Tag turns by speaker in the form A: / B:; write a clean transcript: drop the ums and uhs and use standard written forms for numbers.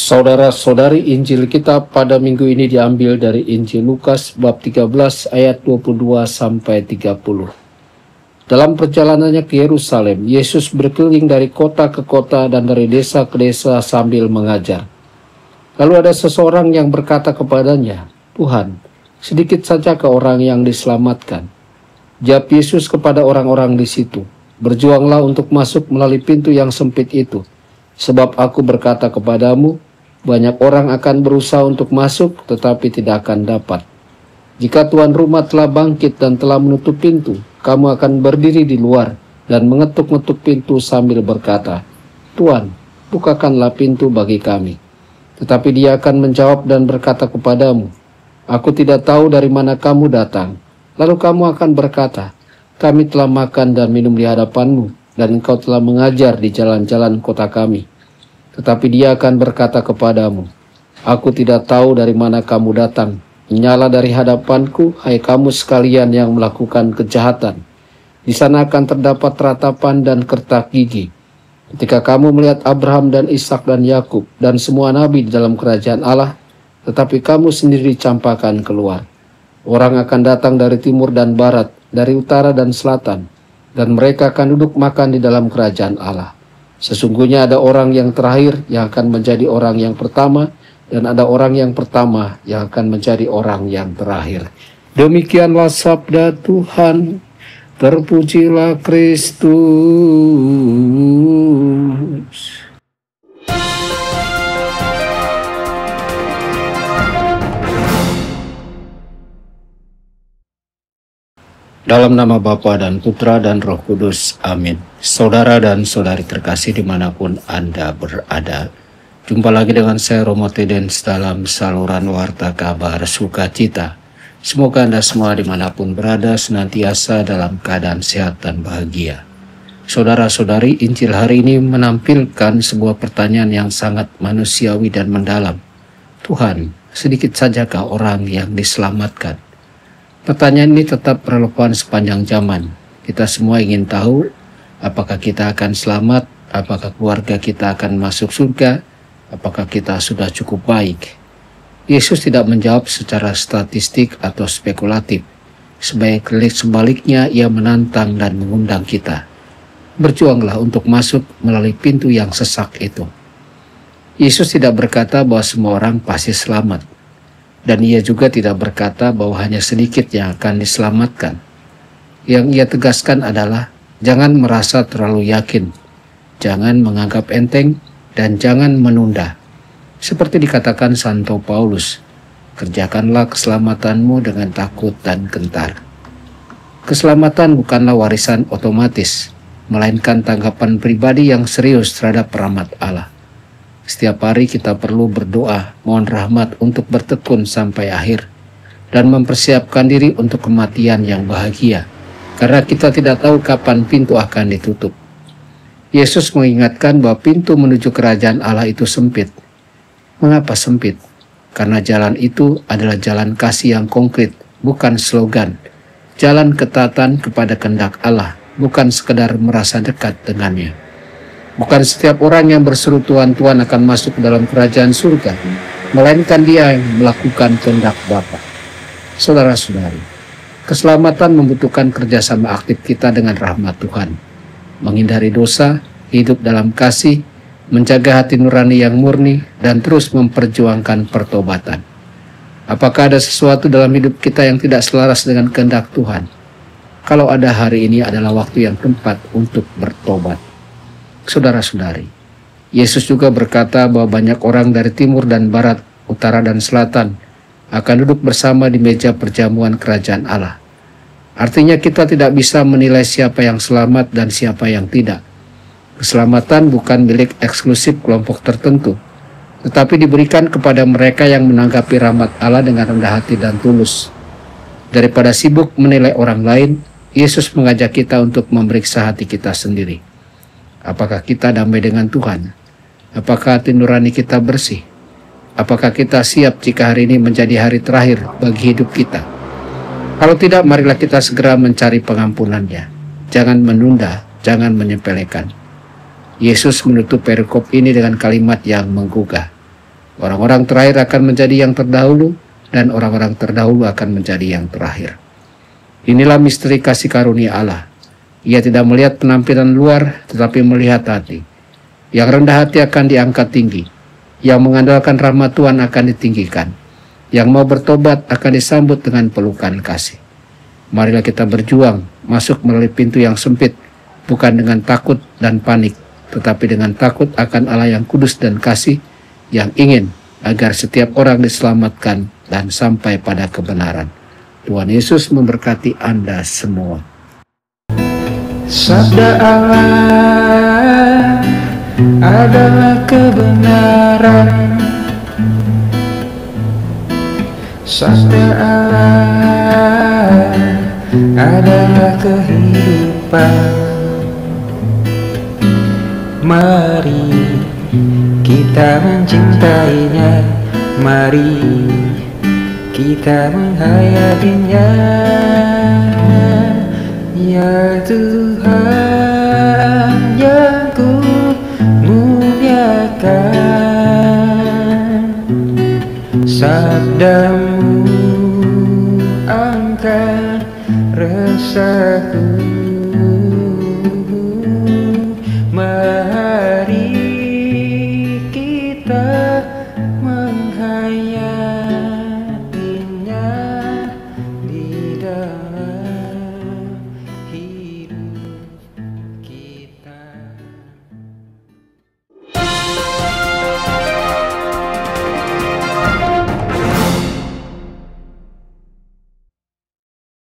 A: Saudara-saudari, Injil kita pada minggu ini diambil dari Injil Lukas bab 13 ayat 22 sampai 30. Dalam perjalanannya ke Yerusalem, Yesus berkeliling dari kota ke kota dan dari desa ke desa sambil mengajar. Lalu ada seseorang yang berkata kepadanya, "Tuhan, sedikit saja ke orang yang diselamatkan." Jawab Yesus kepada orang-orang di situ, "Berjuanglah untuk masuk melalui pintu yang sempit itu. Sebab aku berkata kepadamu, banyak orang akan berusaha untuk masuk, tetapi tidak akan dapat. Jika tuan rumah telah bangkit dan telah menutup pintu, kamu akan berdiri di luar dan mengetuk-ngetuk pintu sambil berkata, 'Tuan, bukakanlah pintu bagi kami.' Tetapi dia akan menjawab dan berkata kepadamu, 'Aku tidak tahu dari mana kamu datang.' Lalu kamu akan berkata, 'Kami telah makan dan minum di hadapanmu, dan engkau telah mengajar di jalan-jalan kota kami.' Tetapi dia akan berkata kepadamu, 'Aku tidak tahu dari mana kamu datang. Nyala dari hadapanku, hai kamu sekalian yang melakukan kejahatan.' Di sana akan terdapat ratapan dan kertak gigi, ketika kamu melihat Abraham dan Ishak dan Yakub dan semua nabi di dalam kerajaan Allah, tetapi kamu sendiri dicampakkan keluar. Orang akan datang dari timur dan barat, dari utara dan selatan, dan mereka akan duduk makan di dalam kerajaan Allah. Sesungguhnya ada orang yang terakhir yang akan menjadi orang yang pertama, dan ada orang yang pertama yang akan menjadi orang yang terakhir." Demikianlah sabda Tuhan. Terpujilah Kristus. Dalam nama Bapa dan Putra dan Roh Kudus. Amin. Saudara dan saudari terkasih dimanapun Anda berada, jumpa lagi dengan saya Romo Tedens dalam saluran Warta Kabar Sukacita. Semoga Anda semua dimanapun berada senantiasa dalam keadaan sehat dan bahagia. Saudara-saudari, Injil hari ini menampilkan sebuah pertanyaan yang sangat manusiawi dan mendalam. Tuhan, sedikit sajakah orang yang diselamatkan? Pertanyaan ini tetap relevan sepanjang zaman. Kita semua ingin tahu apakah kita akan selamat, apakah keluarga kita akan masuk surga, apakah kita sudah cukup baik. Yesus tidak menjawab secara statistik atau spekulatif. Sebaliknya ia menantang dan mengundang kita. Berjuanglah untuk masuk melalui pintu yang sesak itu. Yesus tidak berkata bahwa semua orang pasti selamat. Dan ia juga tidak berkata bahwa hanya sedikit yang akan diselamatkan. Yang ia tegaskan adalah, jangan merasa terlalu yakin, jangan menganggap enteng, dan jangan menunda. Seperti dikatakan Santo Paulus, kerjakanlah keselamatanmu dengan takut dan gentar. Keselamatan bukanlah warisan otomatis, melainkan tanggapan pribadi yang serius terhadap rahmat Allah. Setiap hari kita perlu berdoa, mohon rahmat untuk bertekun sampai akhir, dan mempersiapkan diri untuk kematian yang bahagia, karena kita tidak tahu kapan pintu akan ditutup. Yesus mengingatkan bahwa pintu menuju kerajaan Allah itu sempit. Mengapa sempit? Karena jalan itu adalah jalan kasih yang konkret, bukan slogan. Jalan ketaatan kepada kehendak Allah, bukan sekedar merasa dekat dengannya. Bukan setiap orang yang berseru Tuhan, Tuhan akan masuk ke dalam kerajaan surga, melainkan dia yang melakukan kehendak Bapa. Saudara-saudari, keselamatan membutuhkan kerjasama aktif kita dengan rahmat Tuhan. Menghindari dosa, hidup dalam kasih, menjaga hati nurani yang murni, dan terus memperjuangkan pertobatan. Apakah ada sesuatu dalam hidup kita yang tidak selaras dengan kehendak Tuhan? Kalau ada, hari ini adalah waktu yang tepat untuk bertobat. Saudara-saudari, Yesus juga berkata bahwa banyak orang dari timur dan barat, utara dan selatan akan duduk bersama di meja perjamuan kerajaan Allah. Artinya kita tidak bisa menilai siapa yang selamat dan siapa yang tidak. Keselamatan bukan milik eksklusif kelompok tertentu, tetapi diberikan kepada mereka yang menanggapi rahmat Allah dengan rendah hati dan tulus. Daripada sibuk menilai orang lain, Yesus mengajak kita untuk memeriksa hati kita sendiri. Apakah kita damai dengan Tuhan? Apakah hati nurani kita bersih? Apakah kita siap jika hari ini menjadi hari terakhir bagi hidup kita? Kalau tidak, marilah kita segera mencari pengampunannya. Jangan menunda, jangan menyepelekan. Yesus menutup perikop ini dengan kalimat yang menggugah. Orang-orang terakhir akan menjadi yang terdahulu, dan orang-orang terdahulu akan menjadi yang terakhir. Inilah misteri kasih karunia Allah. Ia tidak melihat penampilan luar, tetapi melihat hati. Yang rendah hati akan diangkat tinggi. Yang mengandalkan rahmat Tuhan akan ditinggikan. Yang mau bertobat akan disambut dengan pelukan kasih. Marilah kita berjuang masuk melalui pintu yang sempit, bukan dengan takut dan panik, tetapi dengan takut akan Allah yang kudus dan kasih, yang ingin agar setiap orang diselamatkan dan sampai pada kebenaran. Tuhan Yesus memberkati Anda semua.
B: Sabda Allah adalah kebenaran. Sabda Allah adalah kehidupan. Mari kita mencintainya, mari kita menghayatinya. Ya Tuhan yang ku muliakan, sabdamu angkat resahku.